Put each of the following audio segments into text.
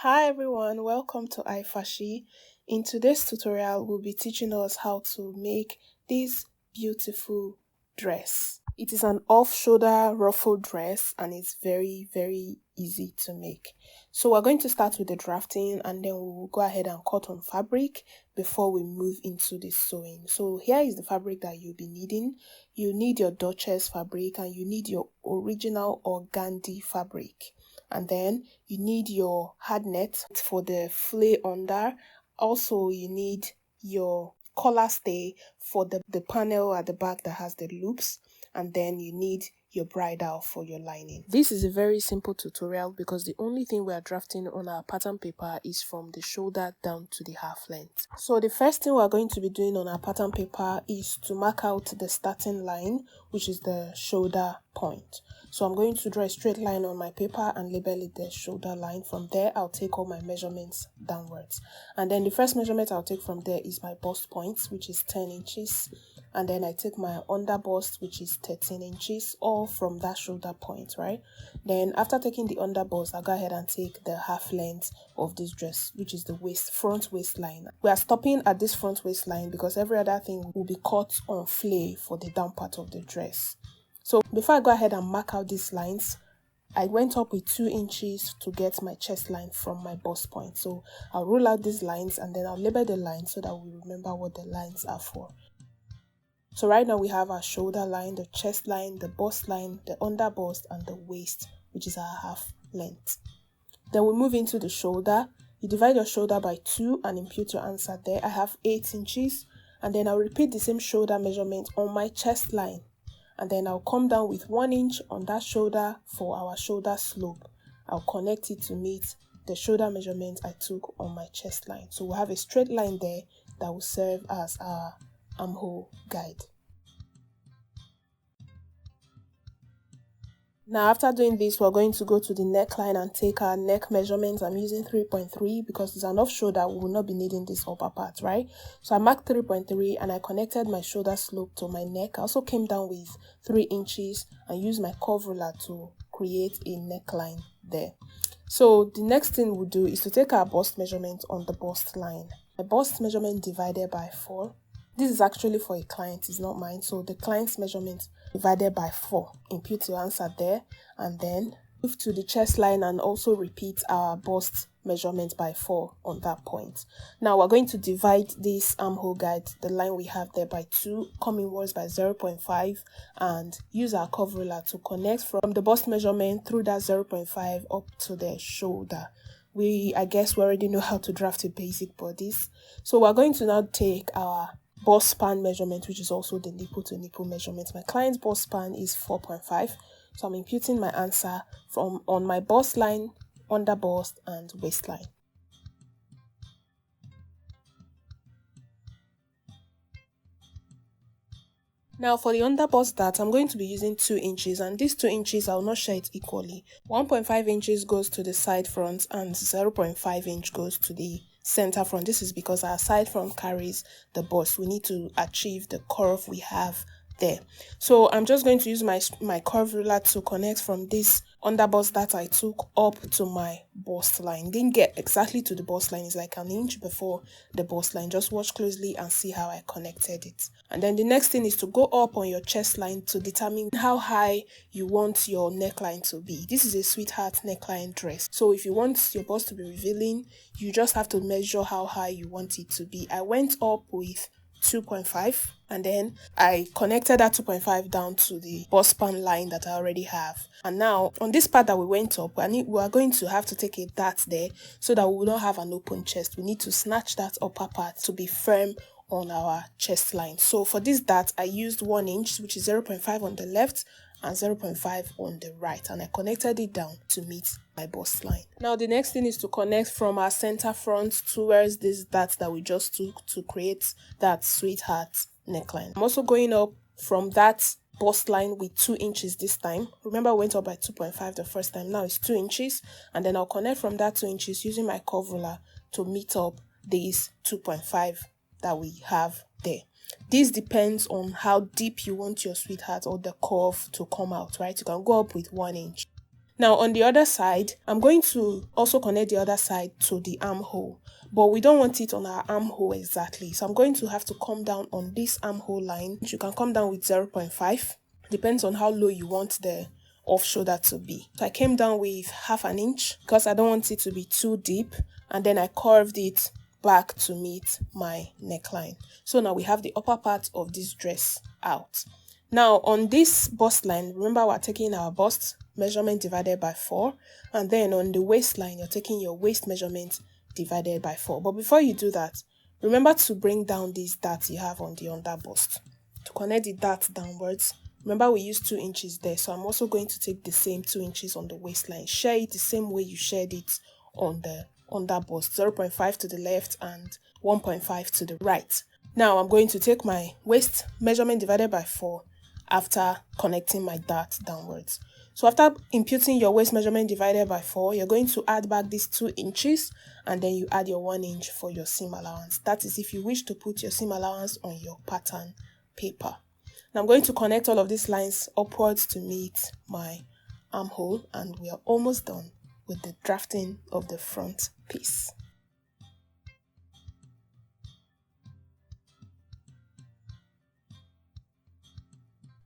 Hi everyone, welcome to iFashi. In today's tutorial, we'll be teaching us how to make this beautiful dress. It is an off-shoulder ruffle dress and it's very easy to make. So we're going to start with the drafting and then we will go ahead and cut on fabric before we move into the sewing. So here is the fabric that you'll be needing. You need your Duchess fabric and you need your original organza fabric. And then you need your hard net for the flay under. Also, you need your collar stay for the panel at the back that has the loops. And then you need your bridle for your lining. This is a very simple tutorial because the only thing we are drafting on our pattern paper is from the shoulder down to the half length. So the first thing we are going to be doing on our pattern paper is to mark out the starting line, which is the shoulder point. So I'm going to draw a straight line on my paper and label it the shoulder line. From there, I'll take all my measurements downwards. And then the first measurement I'll take from there is my bust point, which is 10 inches. And then I take my under bust, which is 13 inches, all from that shoulder point, right? Then after taking the under bust, I'll go ahead and take the half length of this dress, which is the front waistline. We are stopping at this front waistline because every other thing will be cut on flay for the down part of the dress. So before I go ahead and mark out these lines, I went up with 2 inches to get my chest line from my bust point. So I'll rule out these lines and then I'll label the lines so that we remember what the lines are for. So right now we have our shoulder line, the chest line, the bust line, the under bust, and the waist, which is our half length. Then we move into the shoulder. You divide your shoulder by 2 and impute your answer there. I have 8 inches. And then I'll repeat the same shoulder measurement on my chest line. And then I'll come down with 1 inch on that shoulder for our shoulder slope. I'll connect it to meet the shoulder measurement I took on my chest line. So we'll have a straight line there that will serve as our armhole guide. Now after doing this, we're going to go to the neckline and take our neck measurements. I'm using 3.3 because it's an off shoulder. We will not be needing this upper part, right? So I marked 3.3 and I connected my shoulder slope to my neck. I also came down with 3 inches and used my curve ruler to create a neckline there. So the next thing we'll do is to take our bust measurement on the bust line. The bust measurement divided by 4. This is actually for a client, it's not mine. So the client's measurement divided by 4. Impute your answer there and then move to the chest line and also repeat our bust measurement by 4 on that point. Now we're going to divide this armhole guide, the line we have there, by 2, come inwards by 0.5 and use our curve ruler to connect from the bust measurement through that 0.5 up to the shoulder. I guess we already know how to draft a basic bodice. So we're going to now take our bust span measurement, which is also the nipple to nipple measurement. My client's bust span is 4.5, so I'm imputing my answer from on my bust line, under bust, and waistline. Now for the under bust dart, I'm going to be using 2 inches, and these 2 inches I will not share it equally. 1.5 inches goes to the side front and 0.5 inch goes to the center front. This is because our side front carries the bust. We need to achieve the curve we have there. So I'm just going to use my curve ruler to connect from this under bust that I took up to my bust line. Didn't get exactly to the bust line, it's like an inch before the bust line. Just watch closely and see how I connected it. And then the next thing is to go up on your chest line to determine how high you want your neckline to be. This is a sweetheart neckline dress, so if you want your bust to be revealing, you just have to measure how high you want it to be. I went up with 2.5 and then I connected that 2.5 down to the bust span line that I already have. And now on this part that we went up, we are going to have to take a dart there so that we will not have an open chest. We need to snatch that upper part to be firm on our chest line. So for this dart, I used 1 inch, which is 0.5 on the left and 0.5 on the right, and I connected it down to meet my bust line. Now the next thing is to connect from our center front towards this dart that we just took to create that sweetheart neckline. I'm also going up from that bust line with 2 inches this time. Remember I went up by 2.5 the first time, now it's 2 inches, and then I'll connect from that 2 inches using my curve ruler to meet up this 2.5 that we have there. This depends on how deep you want your sweetheart or the curve to come out, right? You can go up with 1 inch. Now on the other side, I'm going to also connect the other side to the armhole, but we don't want it on our armhole exactly. So I'm going to have to come down on this armhole line. You can come down with 0.5, depends on how low you want the off shoulder to be. So I came down with half an inch because I don't want it to be too deep, and then I curved it back to meet my neckline. So now we have the upper part of this dress out. Now on this bust line, remember we're taking our bust measurement divided by 4, and then on the waistline you're taking your waist measurement divided by 4. But before you do that, remember to bring down these darts you have on the under bust. To connect the dart downwards, remember we used 2 inches there, so I'm also going to take the same 2 inches on the waistline. Share it the same way you shared it on the under bust, 0.5 to the left and 1.5 to the right. Now I'm going to take my waist measurement divided by 4 after connecting my dart downwards. So after imputing your waist measurement divided by 4, you're going to add back these 2 inches, and then you add your 1 inch for your seam allowance. That is if you wish to put your seam allowance on your pattern paper. Now I'm going to connect all of these lines upwards to meet my armhole, and we are almost done with the drafting of the front piece.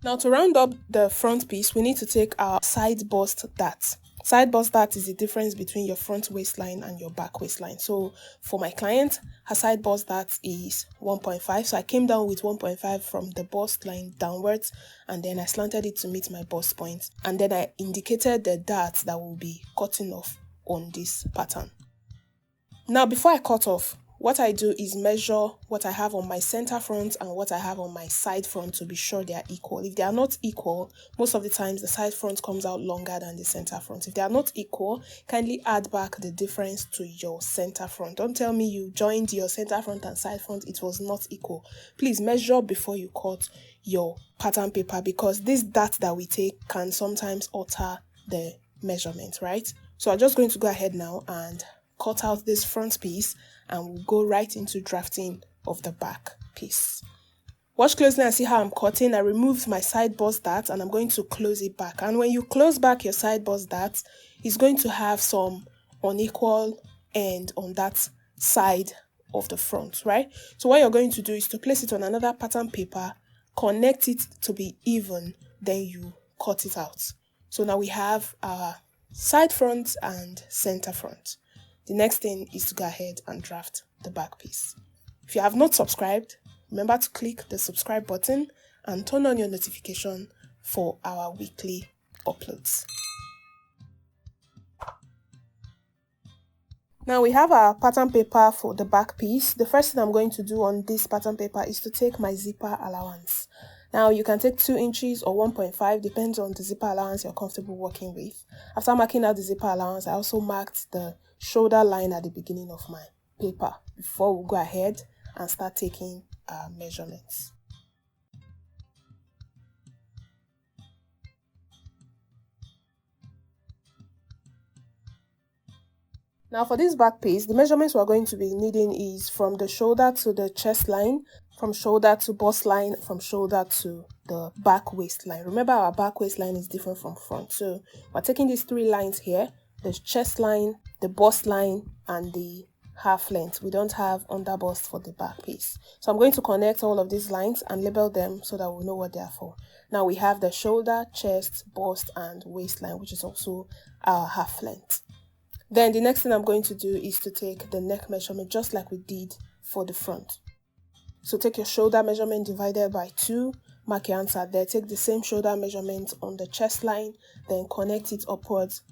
Now to round up the front piece, we need to take our side bust dart. Side bust dart is the difference between your front waistline and your back waistline. So for my client, her side bust dart is 1.5. So I came down with 1.5 from the bust line downwards, and then I slanted it to meet my bust point. And then I indicated the dart that will be cutting off on this pattern. Now before I cut off, what I do is measure what I have on my center front and what I have on my side front to be sure they are equal. If they are not equal, most of the times the side front comes out longer than the center front. If they are not equal, kindly add back the difference to your center front. Don't tell me you joined your center front and side front, it was not equal. Please measure before you cut your pattern paper, because this dart that we take can sometimes alter the measurement, right? So I'm just going to go ahead now and cut out this front piece, and we'll go right into drafting of the back piece. Watch closely and see how I'm cutting. I removed my side bust dart and I'm going to close it back. And when you close back your side bust dart, it's going to have some unequal end on that side of the front, right? So what you're going to do is to place it on another pattern paper, connect it to be even, then you cut it out. So now we have our side front and center front. The next thing is to go ahead and draft the back piece. If you have not subscribed, remember to click the subscribe button and turn on your notification for our weekly uploads. Now we have our pattern paper for the back piece. The first thing I'm going to do on this pattern paper is to take my zipper allowance. Now you can take 2 inches or 1.5, depends on the zipper allowance you're comfortable working with. After marking out the zipper allowance, I also marked the shoulder line at the beginning of my paper before we go ahead and start taking our measurements. Now for this back piece, the measurements we're going to be needing is from the shoulder to the chest line, from shoulder to bust line, from shoulder to the back waistline. Remember, our back waistline is different from front. So we're taking these 3 lines here, the chest line, the bust line, and the half length. We don't have under bust for the back piece. So I'm going to connect all of these lines and label them so that we'll know what they are for. Now we have the shoulder, chest, bust, and waistline, which is also our half length. Then the next thing I'm going to do is to take the neck measurement just like we did for the front. So take your shoulder measurement divided by 2, mark your answer there. Take the same shoulder measurement on the chest line, then connect it upwards.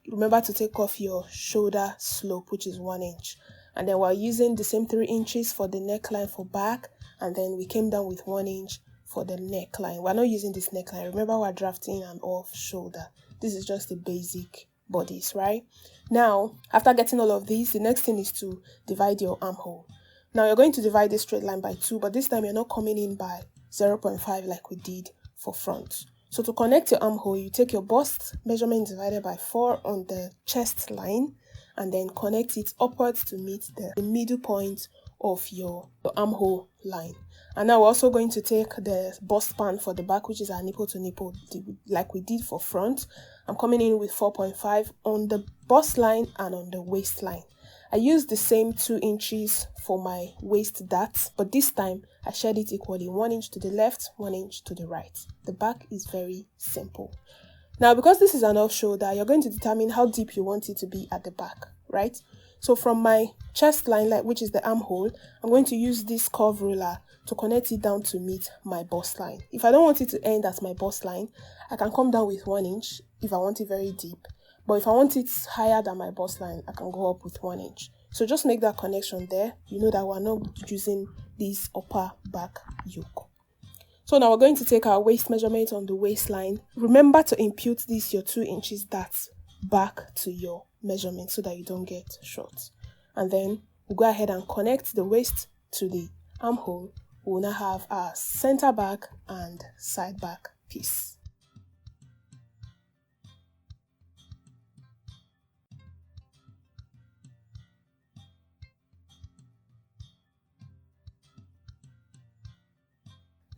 Remember to take off your shoulder slope, which is 1 inch. And then we're using the same 3 inches for the neckline for back, and then we came down with 1 inch for the neckline. We're not using this neckline. Remember, we're drafting an off shoulder. This is just the basic bodice, right? Now, after getting all of these, the next thing is to divide your armhole. Now, you're going to divide this straight line by 2, but this time you're not coming in by 0.5 like we did for front. So to connect your armhole, you take your bust measurement divided by 4 on the chest line, and then connect it upwards to meet the middle point of your armhole line. And now we're also going to take the bust span for the back, which is our nipple to nipple, like we did for front. I'm coming in with 4.5 on the bust line and on the waistline. I used the same 2 inches for my waist darts, but this time I shared it equally, 1 inch to the left, 1 inch to the right. The back is very simple. Now, because this is an off shoulder, you're going to determine how deep you want it to be at the back, right? So from my chest line, which is the armhole, I'm going to use this curve ruler to connect it down to meet my bust line. If I don't want it to end at my bust line, I can come down with 1 inch if I want it very deep. But if I want it higher than my bust line, I can go up with 1 inch. So just make that connection there. You know that we're not using this upper back yoke. So now we're going to take our waist measurement on the waistline. Remember to impute this, your 2 inches darts, back to your measurement so that you don't get short. And then we'll go ahead and connect the waist to the armhole. We'll now have our center back and side back piece.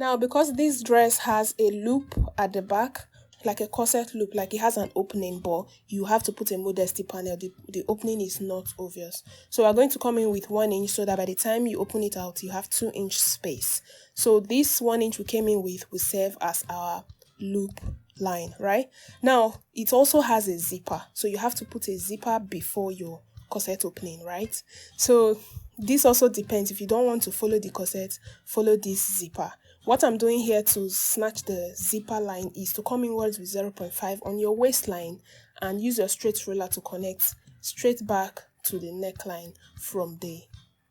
Now, because this dress has a loop at the back, like a corset loop, like it has an opening, but you have to put a modesty panel. The opening is not obvious. So we're going to come in with 1 inch so that by the time you open it out, you have 2 inch space. So this 1 inch we came in with will serve as our loop line, right? Now, it also has a zipper. So you have to put a zipper before your corset opening, right? So this also depends. If you don't want to follow the corset, follow this zipper. What I'm doing here to snatch the zipper line is to come inwards with 0.5 on your waistline and use your straight ruler to connect straight back to the neckline from the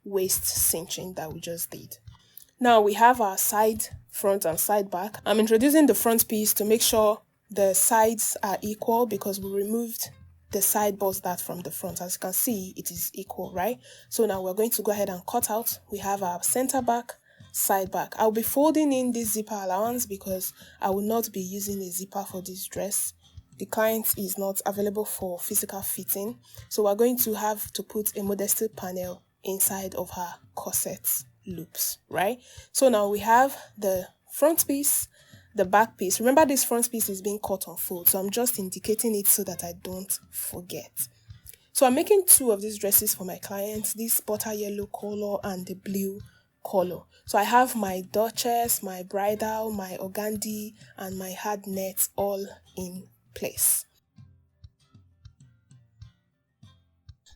waist cinching that we just did. Now we have our side front and side back. I'm introducing the front piece to make sure the sides are equal because we removed the side bust dart from the front. As you can see, it is equal, right? So now we're going to go ahead and cut out. We have our center back, side back. I'll be folding in this zipper allowance because I will not be using a zipper for this dress. The client is not available for physical fitting, so we're going to have to put a modesty panel inside of her corset loops, right? So now we have the front piece, the back piece. Remember, this front piece is being cut on fold, so I'm just indicating it so that I don't forget. So I'm making 2 of these dresses for my clients, this butter yellow color and the blue color. So I have my Duchess, my bridal, my organdy, and my hard net all in place.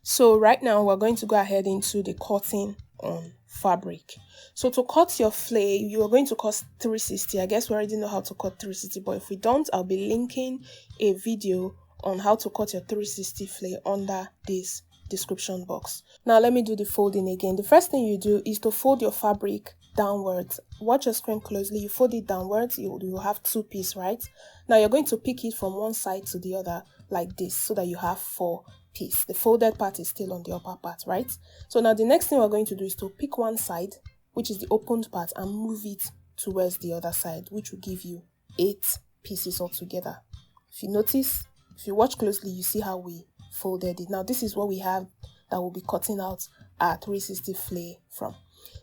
So right now we're going to go ahead into the cutting on fabric. So to cut your flay, you are going to cut 360. I guess we already know how to cut 360, but if we don't, I'll be linking a video on how to cut your 360 flay under this description box. Now let me do the folding again. The first thing you do is to fold your fabric downwards. Watch your screen closely. You fold it downwards, you have 2 pieces, right? Now you're going to pick it from one side to the other like this so that you have 4 pieces. The folded part is still on the upper part, right? So now the next thing we're going to do is to pick one side, which is the opened part, and move it towards the other side, which will give you 8 pieces altogether. If you notice, if you watch closely, you see how we folded it. Now this is what we have that we'll be cutting out our 360 flay from.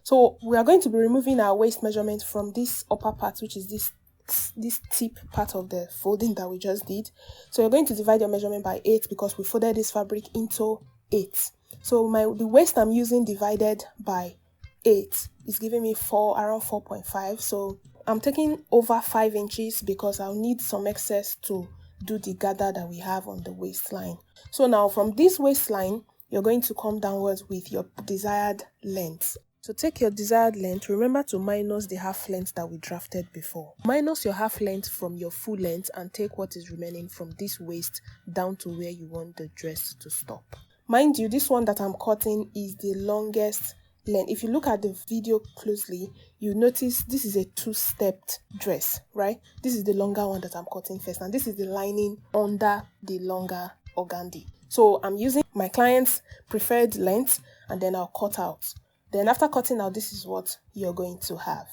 So we are going to be removing our waist measurement from this upper part, which is this tip part of the folding that we just did. So you're going to divide your measurement by 8 because we folded this fabric into 8. So the waist I'm using divided by 8 is giving me around 4.5. So I'm taking over 5 inches because I'll need some excess to do the gather that we have on the waistline. So now from this waistline, you're going to come downwards with your desired length. So take your desired length. Remember to minus the half length that we drafted before. Minus your half length from your full length and take what is remaining from this waist down to where you want the dress to stop. Mind you, this one that I'm cutting is the longest length. If you look at the video closely, you notice this is a 2-stepped dress, right? This is the longer one that I'm cutting first, and this is the lining under the longer organdy. So I'm using my client's preferred length, and then I'll cut out. Then after cutting out, this is what you're going to have.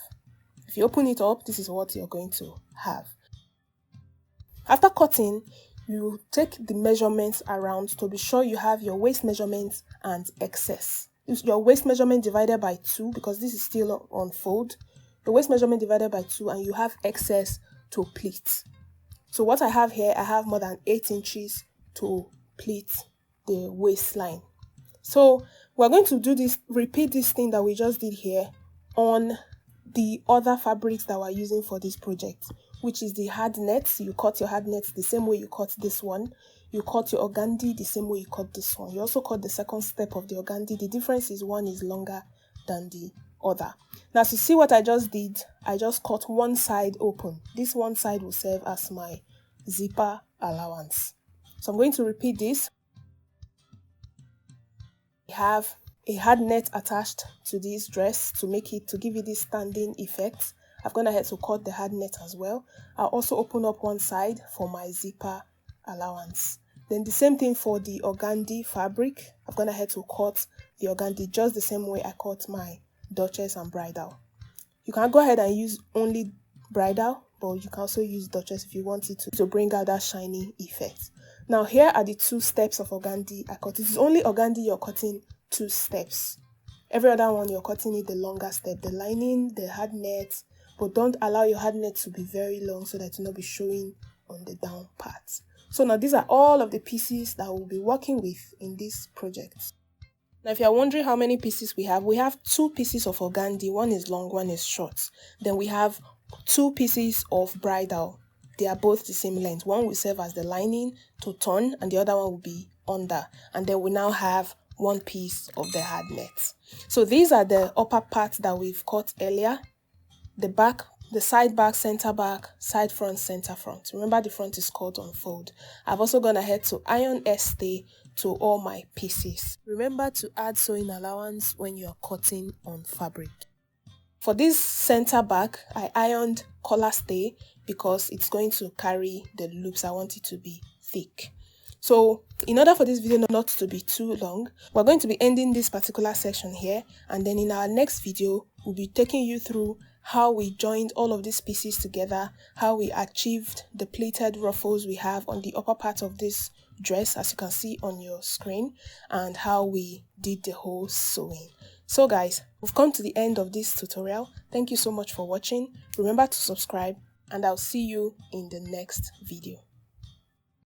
If you open it up, this is what you're going to have. After cutting, you take the measurements around to be sure you have your waist measurements and excess. your waist measurement divided by 2, because this is still on fold. The waist measurement divided by 2, and you have excess to pleat. So what I have here, I have more than 8 inches to pleat the waistline. So we're going to do this, repeat this thing that we just did here on the other fabrics that we're using for this project, which is the hard nets. You cut your hard nets the same way you cut this one. You cut your organdy the same way you cut this one. You also cut the second step of the organdy. The difference is one is longer than the other. Now to see what I just did, I just cut one side open. This one side will serve as my zipper allowance. So I'm going to repeat this. We have a hard net attached to this dress to give it this standing effect. I've gone ahead to cut the hard net as well. I'll also open up one side for my zipper allowance. Then the same thing for the organdy fabric. I've gone ahead to cut the organdy just the same way I cut my duchess and bridal. You can go ahead and use only bridal, but you can also use duchess if you want it to bring out that shiny effect. Now here are the 2 steps of organdy I cut. It is only organdy you're cutting 2 steps. Every other one you're cutting it the longer step, the lining, the hard net, but don't allow your hard net to be very long so that it will not be showing on the down part. So now these are all of the pieces that we'll be working with in this project. Now if you're wondering how many pieces we have 2 pieces of organdy. One is long, one is short. Then we have 2 pieces of bridal. They are both the same length. One will serve as the lining to turn, and the other one will be under. And then we now have 1 piece of the hard net. So these are the upper parts that we've cut earlier. The back, the side back, center back, side front, center front. Remember, the front is cut on fold. I've also gone ahead to iron stay to all my pieces. Remember to add sewing allowance when you're cutting on fabric. For this center back, I ironed collar stay because it's going to carry the loops. I want it to be thick. So in order for this video not to be too long, we're going to be ending this particular section here, and then in our next video we'll be taking you through how we joined all of these pieces together, how we achieved the pleated ruffles we have on the upper part of this dress as you can see on your screen, and how we did the whole sewing. So guys, we've come to the end of this tutorial. Thank you so much for watching. Remember to subscribe, and I'll see you in the next video.